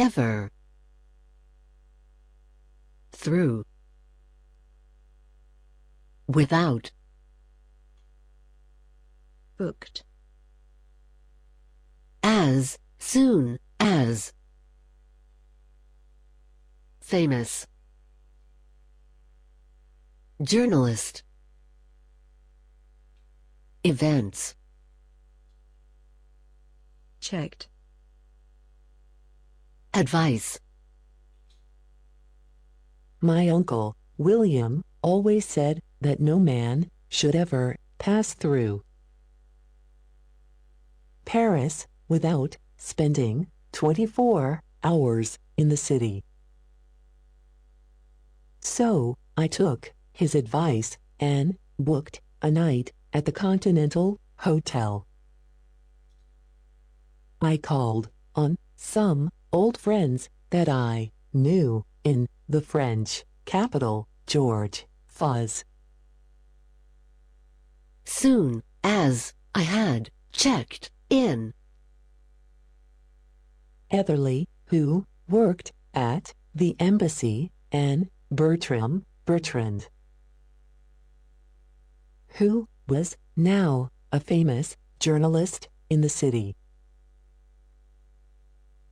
ever, through, without, booked, as soon as, famous, journalist, events, checked, advice. My uncle, William, always said that no man should ever pass through Paris without spending 24 hours in the city. So, I took his advice and booked a night at the Continental Hotel. I called on some old friends that I knew in the French capital, George Fuzz. Soon as I had checked in, Etherly, who worked at the embassy, and Bertrand, who was now a famous journalist in the city.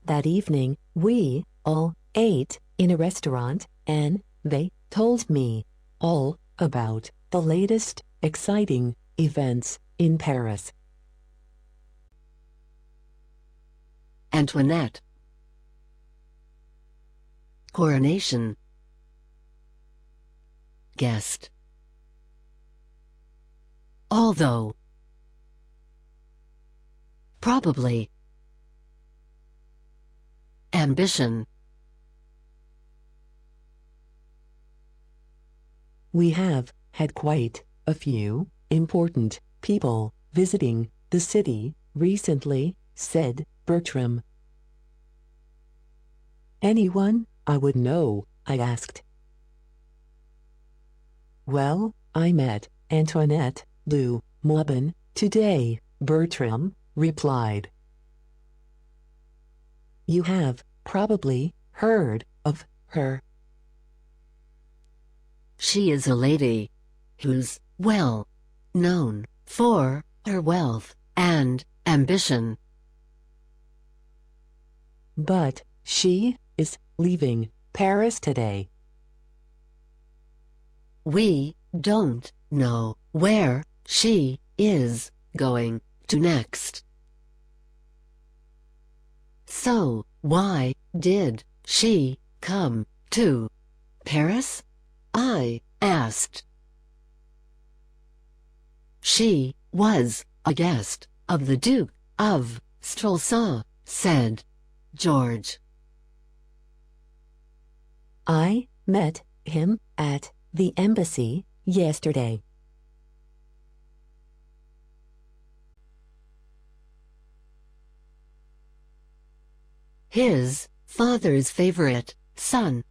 That evening, we all ate in a restaurant, and they told me all about the latest exciting events in Paris. Antoinette, coronation, guest, although, probably, ambition. We have had quite a few important people visiting the city recently, said Bertram. Anyone I would know? I asked. Well, I met Antoinette du Maubin today, Bertram replied. You have probably heard of her. She is a lady who's well known for her wealth and ambition. But she is leaving Paris today. We don't know where she is going to next. So, why did she come to Paris? I asked. She was a guest of the Duke of Strelsa, said George. I met him at the embassy yesterday. His father's favorite son.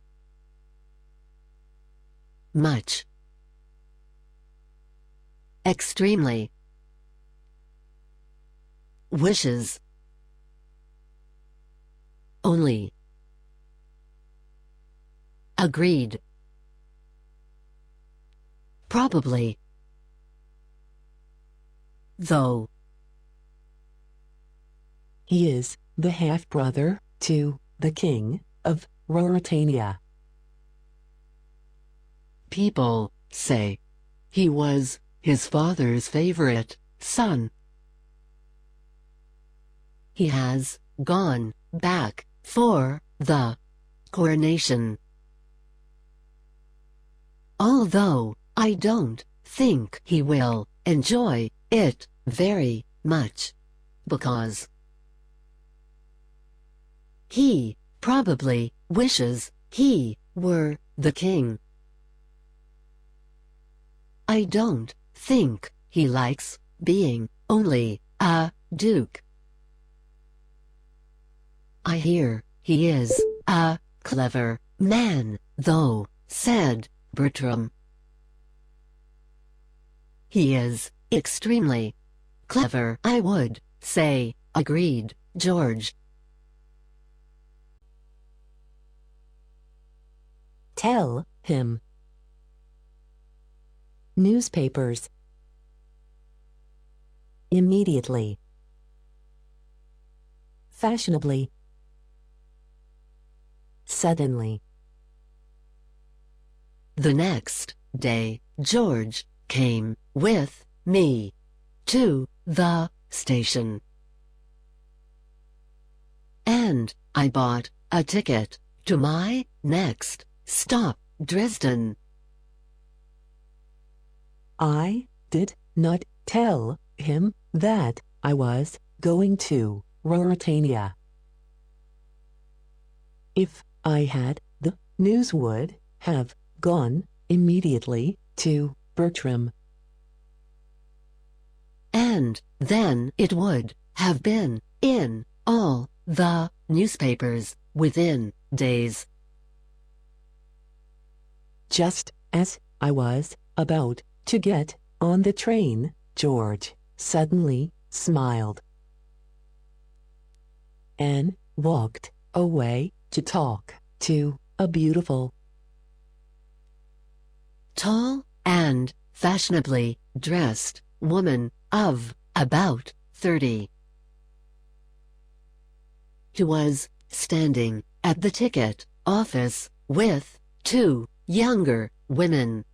Much. Extremely. Wishes. Only. Agreed. Probably. Though. He is the half-brother to the King of Ruritania. People say he was his father's favorite son. He has gone back for the coronation. Although I don't think he will enjoy it very much, because he probably wishes he were the king. I don't think he likes being only a duke. I hear he is a clever man, though, said Bertram. He is extremely clever, I would say, agreed George. tell him. Newspapers. Immediately. Fashionably. Suddenly. The next day, George came with me to the station. And I bought a ticket to my next stop, Dresden. I did not tell him that I was going to Ruritania. If I had, the news would have gone immediately to Bertram. And then it would have been in all the newspapers within days. Just as I was about to get on the train, George suddenly smiled and walked away to talk to a beautiful, tall, and fashionably dressed woman of about 30. He was standing at the ticket office with two younger women.